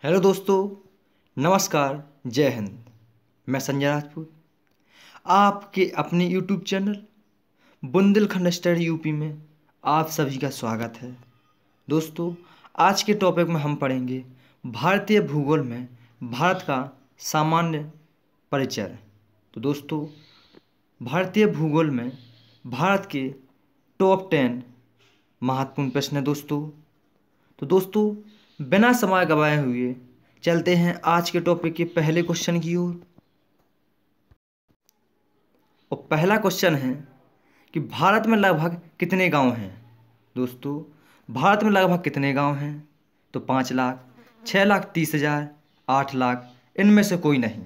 Hello दोस्तों, नमस्कार, जय हिंद। मैं संजय राजपूत आपके अपने YouTube channel Bundelkhand study UP में आप सभी का स्वागत है। दोस्तों, आज के टॉपिक में हम पढ़ेंगे भारतीय भूगोल में भारत का सामान्य परिचय। तो दोस्तों, भारतीय भूगोल में भारत के टॉप 10 महत्वपूर्ण प्रश्न है दोस्तों। तो दोस्तों, बिना समय गवाए हुए चलते हैं आज के टॉपिक के पहले क्वेश्चन की ओर। और पहला क्वेश्चन है कि भारत में लगभग कितने गांव हैं। दोस्तों, भारत में लगभग कितने गांव हैं? तो 5 लाख, 6,30,000, 8 लाख, इनमें से कोई नहीं।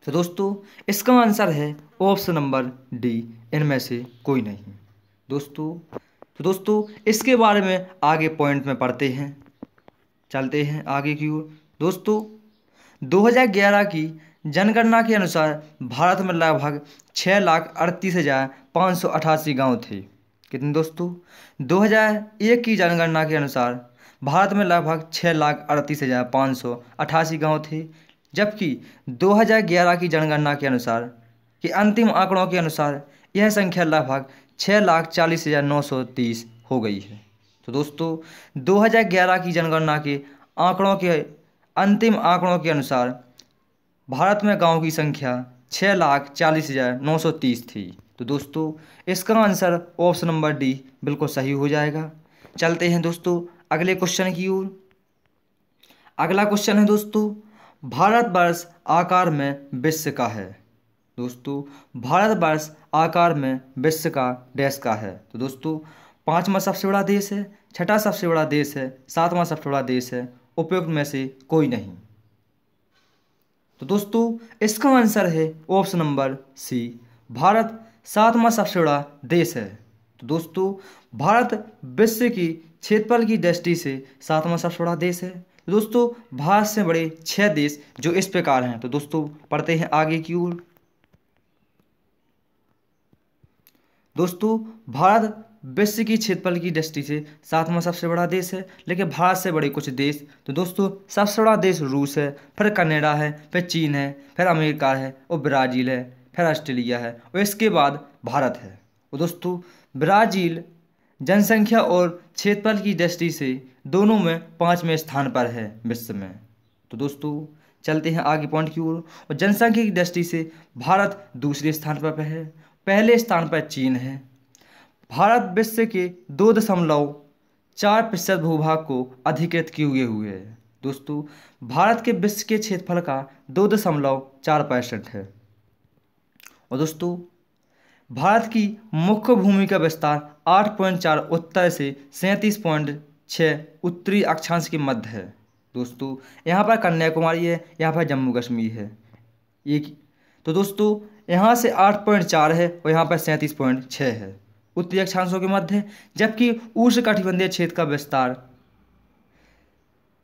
तो दोस्तों, इसका आंसर है ऑप्शन नंबर डी, इनमें से कोई नहीं। दोस्तों इसके बारे में आगे पॉइंट में पढ़ते हैं, चलते हैं आगे की ओर। दोस्तों, 2011 की जनगणना के अनुसार भारत में लगभग 6,38,588 गांव थे। कितने दोस्तों? 2001 की जनगणना के अनुसार भारत में लगभग 6,38,588 गांव थे, जबकि 2011 की जनगणना के अनुसार के अंतिम आंकड़ों के अनुसार यह संख्या लगभग 6,40,930 हो गई है। तो दोस्तों, 2011 की जनगणना के आंकड़ों के अंतिम आंकड़ों के अनुसार भारत में गांवों की संख्या 6,40,930 थी। तो दोस्तों, इसका आंसर ऑप्शन नंबर डी बिल्कुल सही हो जाएगा। चलते हैं दोस्तों अगले क्वेश्चन की ओर। अगला क्वेश्चन है दोस्तों, भारतवर्ष आकार में विश्व का है। दोस्तों, भारतवर्ष आकार में विश्व का डैश का है। तो दोस्तों, 5वां सबसे बड़ा देश है, 6ठा सबसे बड़ा देश है, 7वां सबसे बड़ा देश है, उपयुक्त में से कोई नहीं। तो दोस्तों, इसका आंसर है ऑप्शन नंबर सी, भारत 7वां सबसे बड़ा देश है। तो दोस्तों, भारत विश्व की क्षेत्रफल की दृष्टि से 7वां सबसे बड़ा देश है। तो दोस्तों, भारत से बड़े 6 देश जो इस प्रकार हैं। तो दोस्तों, पढ़ते हैं आगे की ओर। दोस्तों, भारत विश्व की क्षेत्रफल की दृष्टि से 7वां सबसे बड़ा देश है, लेकिन भारत से बड़े कुछ देश। तो दोस्तों, सबसे बड़ा देश रूस है, फिर कनाडा है, फिर चीन है, फिर अमेरिका है, और ब्राज़ील है, फिर ऑस्ट्रेलिया है, और इसके बाद भारत है। और दोस्तों, ब्राज़ील जनसंख्या और क्षेत्रफल की दृष्टि से दोनों में 5वें स्थान पर है विश्व में। तो दोस्तों, चलते हैं आगे पॉइंट की ओर। और जनसंख्या की दृष्टि से भारत दूसरे स्थान पर है, पहले स्थान पर चीन है। भारत विश्व के 2.4% भूभाग को अधिकृत किए हुए है। दोस्तों, भारत के विश्व के क्षेत्रफल का 2.4% है। और दोस्तों, भारत की मुख्य भूमि का विस्तार 8.4 उत्तर से 37.6 उत्तरी अक्षांश के मध्य है। दोस्तों, यहाँ पर कन्याकुमारी है, यहाँ पर जम्मू कश्मीर है। तो दोस्तों, यहाँ से 8.4 है और यहाँ पर 37.6 है, उत्तरी अक्षांशों के मध्य है। जबकि उष्णकटिबंधीय क्षेत्र का विस्तार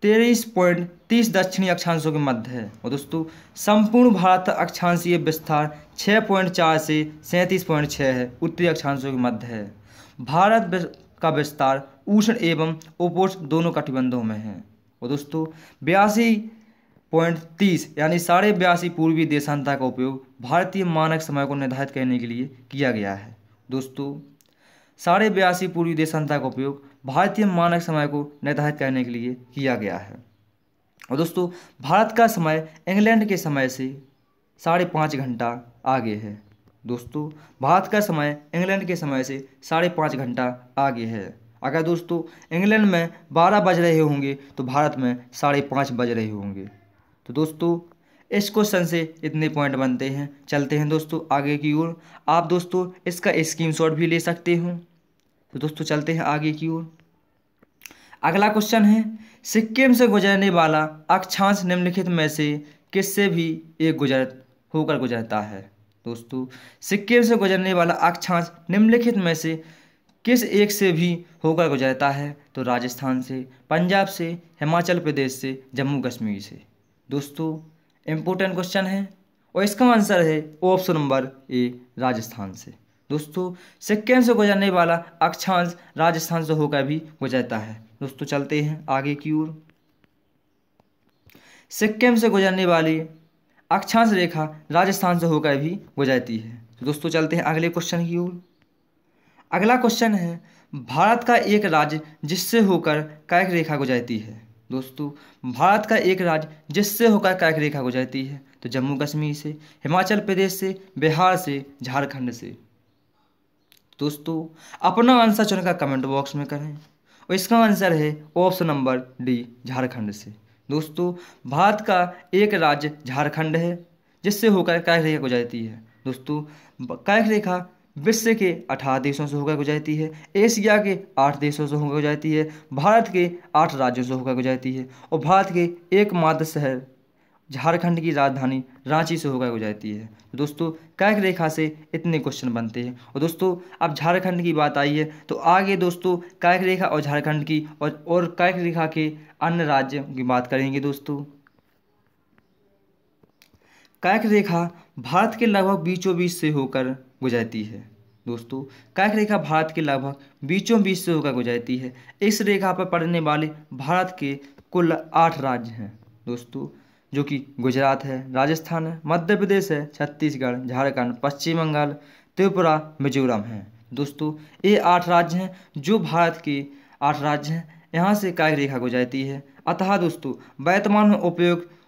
23.30 दक्षिणी अक्षांशों के मध्य है। और दोस्तों, संपूर्ण भारत अक्षांशीय विस्तार 6.4 से 37.6 है, उत्तरी अक्षांशों के मध्य है। भारत का विस्तार उष्ण एवं उपोष्ण दोनों कटिबंधों में है। और दोस्तों, 82.30 यानी 82.5 पूर्वी देशांतर का उपयोग भारतीय मानक समय को निर्धारित करने के लिए किया गया है। दोस्तों, 82.5 पूर्वी देशांतर का उपयोग भारतीय मानक समय को निर्धारित करने के लिए किया गया है। और दोस्तों, भारत का समय इंग्लैंड के समय से 5.5 घंटा आगे है। दोस्तों, भारत का समय इंग्लैंड के समय से 5.5 घंटा आगे है। अगर दोस्तों इंग्लैंड में 12 बज रहे होंगे तो भारत में 5:30 बज रहे होंगे। तो दोस्तों, इस क्वेश्चन से इतने पॉइंट बनते हैं। चलते हैं दोस्तों आगे की ओर। आप दोस्तों इसका स्क्रीनशॉट भी ले सकते हो। तो दोस्तों, चलते हैं आगे की ओर। अगला क्वेश्चन है, सिक्किम से गुजरने वाला अक्षांश निम्नलिखित में से किससे भी एक होकर गुजरता है। दोस्तों, सिक्किम से गुजरने वाला अक्षांश निम्नलिखित में से किस एक से भी होकर गुजरता है? तो राजस्थान से, पंजाब से, हिमाचल प्रदेश से, जम्मू कश्मीर से। दोस्तों, इम्पोर्टेंट क्वेश्चन है और इसका आंसर है ऑप्शन नंबर ए, राजस्थान से। दोस्तों, सिक्किम से गुजरने वाला अक्षांश राजस्थान से होकर भी गुजरता है। दोस्तों, चलते हैं आगे की ओर। सिक्किम से गुजरने वाली अक्षांश रेखा राजस्थान से होकर भी गुजरती है। तो दोस्तों चलते हैं अगले क्वेश्चन की ओर। अगला क्वेश्चन है, भारत का एक राज्य जिससे होकर कर्क रेखा गुजरती है। दोस्तों, भारत का एक राज्य जिससे होकर कर्क रेखा गुजरती है, तो जम्मू कश्मीर से, हिमाचल प्रदेश से, बिहार से, झारखंड से। दोस्तों, अपना आंसर चुनकर कमेंट बॉक्स में करें और इसका आंसर है ऑप्शन नंबर डी, झारखंड से। दोस्तों, भारत का एक राज्य झारखंड है जिससे होकर कर्क रेखा गुजरती है। दोस्तों, कर्क रेखा विश्व के 18 देशों से होकर गुजरती है, एशिया के 8 देशों से होकर गुजरती है, भारत के 8 राज्यों से होकर गुजरती है और भारत के एकमात्र शहर झारखंड की राजधानी रांची से होकर गुजरती है। तो दोस्तों, कर्क रेखा से इतने क्वेश्चन बनते हैं। और दोस्तों, अब झारखंड की बात आई है तो आगे दोस्तों कर्क रेखा और झारखंड की और कर्क रेखा के अन्य राज्यों की बात करेंगे। दोस्तों, कर्क रेखा भारत के लगभग बीचों बीच से होकर गुजरती है। दोस्तों, कर्क रेखा भारत के लगभग बीचों बीच से होकर गुजरती है। इस रेखा पर पड़ने वाले भारत के कुल 8 राज्य हैं। दोस्तों, जो कि गुजरात है, राजस्थान है, मध्य प्रदेश है, छत्तीसगढ़, झारखंड, पश्चिम बंगाल, त्रिपुरा, मिजोरम है। दोस्तों, ये 8 राज्य हैं जो भारत के 8 राज्य हैं, यहाँ से कर्क रेखा गुजरती है। अतः दोस्तों, वर्तमान में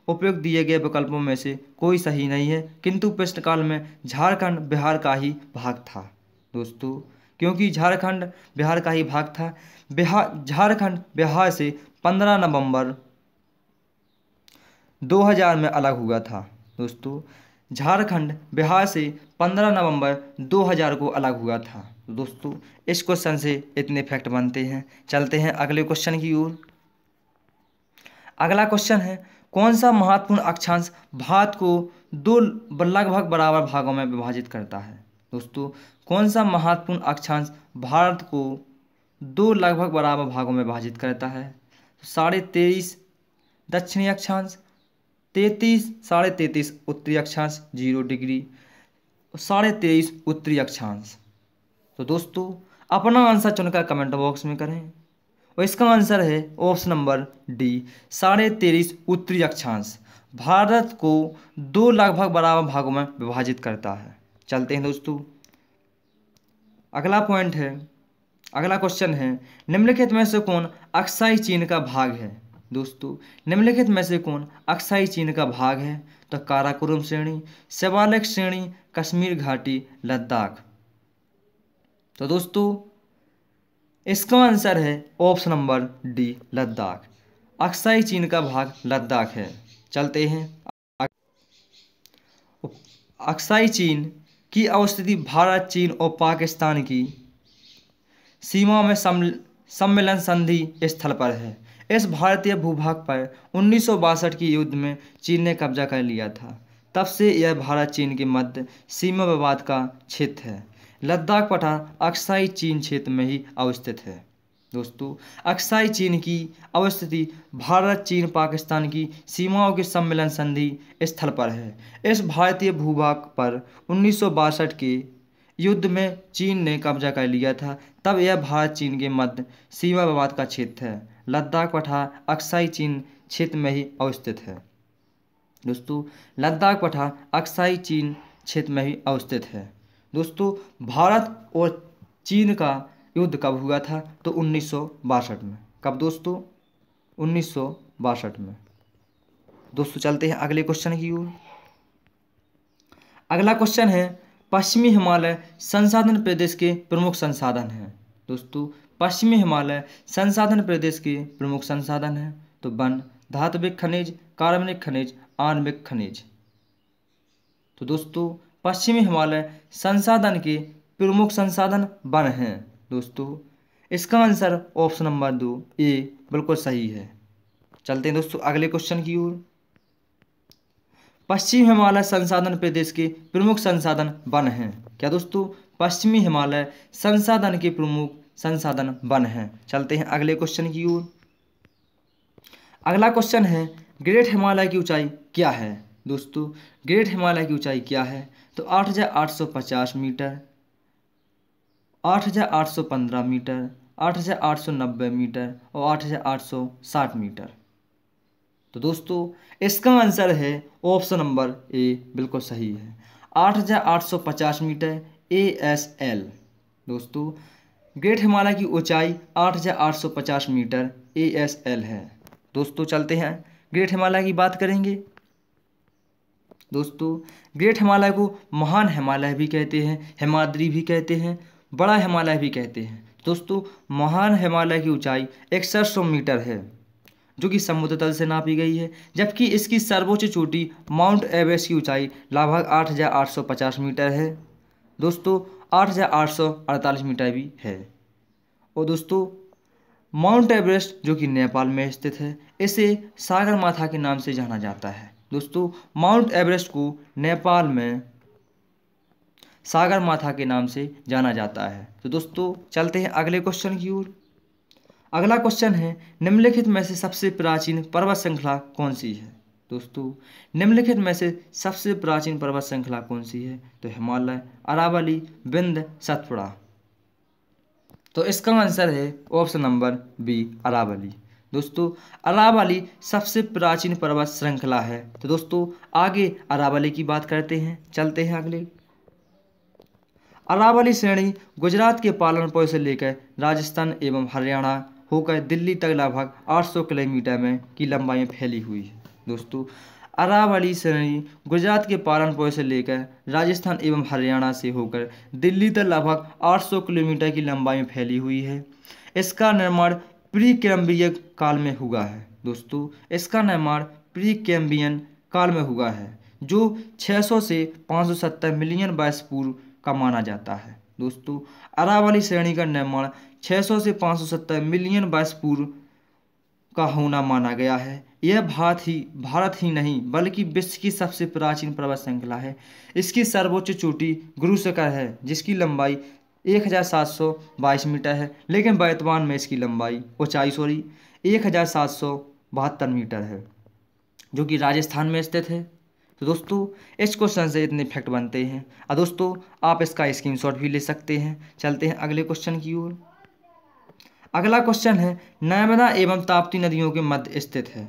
उपयोग दिए गए विकल्पों में से कोई सही नहीं है, किंतु प्रश्नकाल में झारखंड बिहार का ही भाग था। दोस्तों, क्योंकि झारखंड बिहार का ही भाग था, झारखंड बिहार से 15 नवंबर 2000 में अलग हुआ था। दोस्तों, झारखंड बिहार से 15 नवंबर 2000 को अलग हुआ था। दोस्तों, इस क्वेश्चन से इतने फैक्ट बनते हैं। चलते हैं अगले क्वेश्चन की ओर। अगला क्वेश्चन है, कौन सा महत्वपूर्ण अक्षांश भारत को 2 लगभग बराबर भागों में विभाजित करता है। दोस्तों, कौन सा महत्वपूर्ण अक्षांश भारत को 2 लगभग बराबर भागों में विभाजित करता है। 23.5 दक्षिणी अक्षांश, 33.33 उत्तरी अक्षांश 0 डिग्री, 23.5 उत्तरी अक्षांश। तो दोस्तों, अपना आंसर चुनकर कमेंट बॉक्स में करें और इसका आंसर है ऑप्शन नंबर डी, 23.5 उत्तरी अक्षांश भारत को 2 लगभग बराबर भागों में विभाजित करता है। चलते हैं दोस्तों, अगला क्वेश्चन है, निम्नलिखित में से कौन अक्साई चीन का भाग है। दोस्तों, निम्नलिखित में से कौन अक्साई चीन का भाग है। तो काराकोरम श्रेणी, शिवालिक श्रेणी, कश्मीर घाटी, लद्दाख। तो दोस्तों, इसका आंसर है option number D, Ladakh. Aksai चीन का भाग लद्दाख है। चलते हैं, अक्साई चीन की अवस्थिति भारत, चीन और पाकिस्तान की सीमा में सम्मेलन संधि स्थल पर है। इस भारतीय भूभाग पर 1962 की युद्ध में चीन ने कब्जा कर लिया था। तब से यह भारत चीन के मध्य सीमा विवाद का क्षेत्र है। लद्दाख पठार अक्साई चीन क्षेत्र में ही अवस्थित है। दोस्तों, अक्साई चीन की अवस्थिति भारत, चीन, पाकिस्तान की सीमाओं के सम्मेलन संधि स्थल पर है। इस भारतीय भूभाग पर 1962 के युद्ध में चीन ने कब्जा कर लिया था। तब यह भारत चीन के मध्य सीमा विवाद का क्षेत्र है। लद्दाख पठार अक्साई चीन क्षेत्र में ही अवस्थित है। दोस्तों, लद्दाख पठार अक्साई चीन क्षेत्र में ही अवस्थित है। दोस्तों, भारत और चीन का युद्ध कब हुआ था। तो 1962 में। कब दोस्तों? 1962 में। दोस्तों, चलते हैं अगले क्वेश्चन की ओर। अगला क्वेश्चन है, पश्चिमी हिमालय संसाधन प्रदेश के प्रमुख संसाधन हैं। दोस्तों, पश्चिमी हिमालय संसाधन प्रदेश के प्रमुख संसाधन हैं तो वन, धात्विक खनिज, कार्बनिक खनिज, आणविक खनिज। तो दोस्तों, पश्चिमी हिमालय संसाधन के प्रमुख संसाधन वन हैं। दोस्तों, इसका आंसर ऑप्शन नंबर 2 ए बिल्कुल सही है। चलते हैं दोस्तों अगले क्वेश्चन की ओर। पश्चिमी हिमालय संसाधन प्रदेश के प्रमुख संसाधन वन हैं। क्या दोस्तों? पश्चिमी हिमालय संसाधन के प्रमुख संसाधन वन हैं। चलते हैं अगले क्वेश्चन की ओर। अगला क्वेश्चन है, ग्रेट हिमालय की ऊंचाई क्या है। दोस्तों, ग्रेट हिमालय की ऊंचाई क्या है तो 8,850 मीटर, 8,815 मीटर, 8,890 मीटर और 8,860 मीटर। तो दोस्तों इसका आंसर है ऑप्शन नंबर ए, बिल्कुल सही है। 8,850 मीटर ASL। दोस्तों ग्रेट हिमालय की ऊंचाई 8,850 मीटर ASL है। दोस्तों चलते हैं ग्रेट हिमालय की बात करेंगे। दोस्तों ग्रेट हिमालय को महान हिमालय भी कहते हैं, हिमाद्री भी कहते हैं, बड़ा हिमालय भी कहते हैं। दोस्तों महान हिमालय की ऊंचाई 6100 मीटर है, जो कि समुद्र तल से नापी गई है, जबकि इसकी सर्वोच्च चोटी माउंट एवरेस्ट की ऊंचाई लगभग 8,850 मीटर है। दोस्तों 8,848 मीटर भी है। और दोस्तों माउंट एवरेस्ट जो कि नेपाल में स्थित है, इसे सागरमाथा के नाम से जाना जाता है। दोस्तों माउंट एवरेस्ट को नेपाल में सागरमाथा के नाम से जाना जाता है। तो दोस्तों चलते हैं अगले क्वेश्चन की ओर। अगला क्वेश्चन है निम्नलिखित में से सबसे प्राचीन पर्वत श्रृंखला कौन सी है। दोस्तों निम्नलिखित में से सबसे प्राचीन पर्वत श्रृंखला कौन सी है, तो हिमालय, अरावली, विंध्य, सतपुड़ा। तो इसका आंसर है ऑप्शन नंबर बी, अरावली। दोस्तों अरावली सबसे प्राचीन पर्वत श्रृंखला है। तो दोस्तों आगे अरावली की बात करते हैं, चलते हैं अगले। अरावली श्रेणी गुजरात के पालनपुर से लेकर राजस्थान एवं हरियाणा होकर दिल्ली तक लगभग 800 किलोमीटर में की लंबाई में फैली हुई है। दोस्तों अरावली श्रेणी गुजरात के पालनपुर से लेकर राजस्थान एवं हरियाणा से होकर दिल्ली तक लगभग 800 किलोमीटर की लंबाई में फैली हुई है। इसका निर्माण प्री कैम्ब्रियन काल में हुआ है। दोस्तों इसका निर्माण प्री कैम्ब्रियन काल में हुआ है, जो 600 से 570 मिलियन वर्ष पूर्व का माना जाता है। दोस्तों अरावली श्रेणी का निर्माण 600 से 570 मिलियन वर्ष पूर्व का होना माना गया है। यह भारत ही नहीं बल्कि विश्व की सबसे प्राचीन पर्वत श्रृंखला है। इसकी सर्वोच्च चोटी गुरु शिखर है, जिसकी लंबाई 1,722 मीटर है, लेकिन वर्तमान में इसकी ऊंचाई 1,772 मीटर है, जो कि राजस्थान में स्थित है। तो दोस्तों इस क्वेश्चन से इतने फैक्ट बनते हैं और दोस्तों आप इसका स्क्रीनशॉट भी ले सकते हैं। चलते हैं अगले क्वेश्चन की ओर। अगला क्वेश्चन है नर्मदा एवं ताप्ती नदियों के मध्य स्थित है।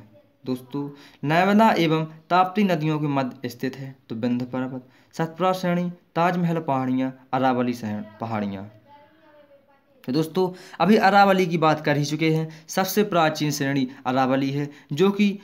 दोस्तों नर्मदा एवं ताप्ती नदियों के मध्य स्थित है तो विंध्य पर्वत, सतपुड़ा श्रेणी, ताजमहल पहाड़ियाँ, अरावली पहाड़ियाँ। तो दोस्तों अभी अरावली की बात कर ही चुके हैं। सबसे प्राचीन श्रेणी अरावली है, जो कि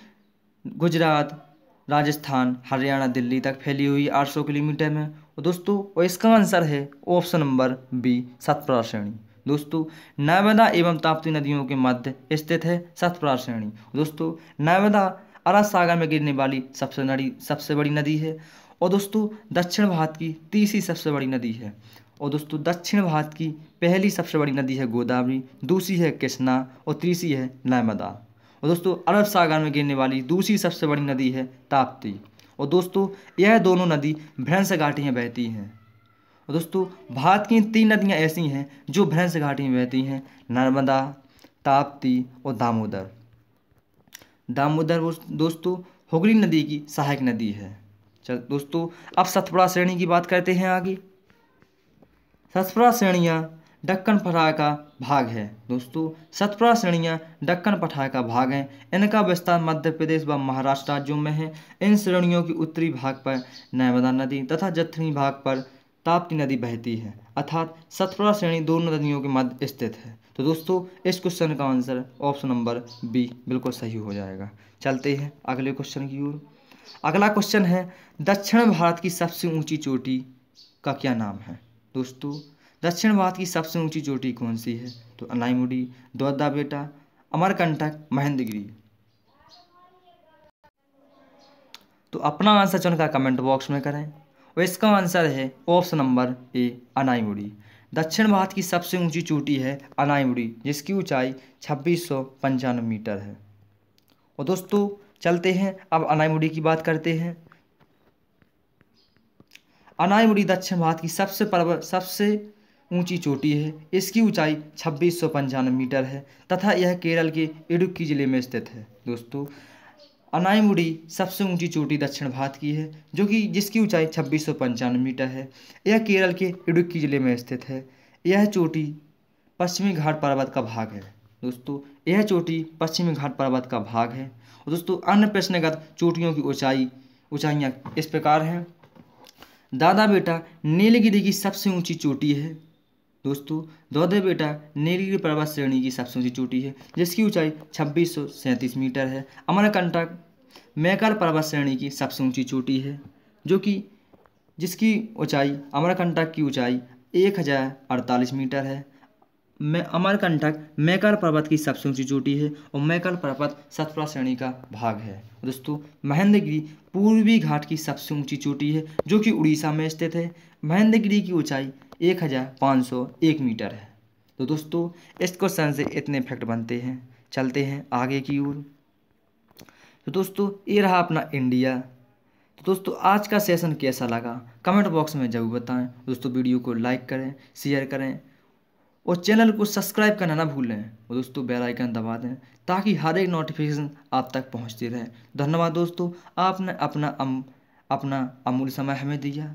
गुजरात, राजस्थान, हरियाणा, दिल्ली तक फैली हुई 800 किलोमीटर में। और दोस्तों इसका आंसर है ऑप्शन नंबर बी, सतपुड़ा श्रेणी। दोस्तों नर्मदा एवं ताप्ती नदियों के मध्य स्थित है सतपुड़ा श्रेणी। दोस्तों नर्मदा अरब सागर में गिरने वाली सबसे बड़ी नदी है। और दोस्तों दक्षिण भारत की तीसरी सबसे बड़ी नदी है। और दोस्तों दक्षिण भारत की पहली सबसे बड़ी नदी है गोदावरी, दूसरी है कृष्णा और तीसरी है नर्मदा। और दोस्तों अरब सागर में गिरने वाली दूसरी सबसे बड़ी नदी है ताप्ती। और दोस्तों यह दोनों नदी भ्रंश घाटी में बहती हैं। और दोस्तों भारत की 3 नदियां ऐसी हैं जो भ्रंश घाटी में बहती हैं, नर्मदा, ताप्ती और दामोदर। दामोदर दोस्तों हुगली नदी की सहायक नदी है। चल दोस्तों अब सतपुड़ा श्रेणी की बात करते हैं आगे। सतपुड़ा श्रेणियाँ दक्कन पठार का भाग है। दोस्तों सतपुड़ा श्रेणियाँ दक्कन पठार का भाग हैं। इनका विस्तार मध्य प्रदेश व महाराष्ट्र राज्यों में है। इन श्रेणियों के उत्तरी भाग पर नर्मदा नदी तथा दक्षिणी भाग पर ताप्ती नदी बहती है, अर्थात सतपुड़ा श्रेणी दोनों नदियों के मध्य स्थित है। तो दोस्तों इस क्वेश्चन का आंसर ऑप्शन नंबर बी बिल्कुल सही हो जाएगा। चलते हैं अगले क्वेश्चन की ओर। अगला क्वेश्चन है दक्षिण भारत की सबसे ऊंची चोटी का क्या नाम है। दोस्तों दक्षिण भारत की सबसे ऊंची चोटी कौन सी है, तो अनाईमुड़ी, द्वारका बेटा, अमरकंटक, महेंद्रगिरी। तो अपना आंसर चुनकर कमेंट बॉक्स में करें। और इसका आंसर है ऑप्शन नंबर ए, अनाईमुड़ी। दक्षिण भारत की सबसे ऊंची चोटी है अनाईमुड़ी, जिसकी ऊंचाई 2695 मीटर है। और दोस्तों चलते हैं अब अनाईमुड़ी की बात करते हैं। अनाईमुड़ी दक्षिण भारत की सबसे ऊंची चोटी है। इसकी ऊंचाई 2695 मीटर है तथा यह केरल के इडुक्की जिले में स्थित है। दोस्तों अनाईमुड़ी सबसे ऊंची चोटी दक्षिण भारत की है, जो कि जिसकी ऊंचाई 2695 मीटर है। यह केरल के इडुक्की जिले में स्थित है। यह चोटी पश्चिमी घाट पर्वत का भाग है। दोस्तों यह चोटी पश्चिमी घाट पर्वत का भाग है। और दोस्तों अन्य प्रश्नगत चोटियों की ऊंचाइयाँ इस प्रकार हैं। दादा बेटा नीलगिरी की सबसे ऊंची चोटी है। दोस्तों दादा बेटा नीलगिरी पर्वत श्रेणी की सबसे ऊंची चोटी है जिसकी ऊंचाई 2637 मीटर है। अमरकंटक मैकर पर्वत श्रेणी की सबसे ऊंची चोटी है जिसकी ऊंचाई अमरकंटक की ऊंचाई 1048 मीटर है। अमरकंटक मैकर पर्वत की सबसे ऊंची चोटी है और मैकर पर्वत सतपुड़ा श्रेणी का भाग है। दोस्तों महेंद्रगिरी पूर्वी घाट की सबसे ऊंची चोटी है जो कि उड़ीसा में स्थित है। महेंद्रगिरी की ऊंचाई 1501 मीटर है। तो दोस्तों इस क्वेश्चन से इतने फैक्ट बनते हैं। चलते हैं आगे की ओर। तो दोस्तों ये रहा अपना इंडिया। तो दोस्तों आज का सेशन कैसा लगा कमेंट बॉक्स में जरूर बताएं। दोस्तों वीडियो को लाइक करें, शेयर करें और चैनल को सब्सक्राइब करना ना भूलें। और दोस्तों बेल आइकन दबा दें ताकि हर एक नोटिफिकेशन आप तक पहुंचती रहे। धन्यवाद दोस्तों, आपने अपना अमूल्य समय हमें दिया।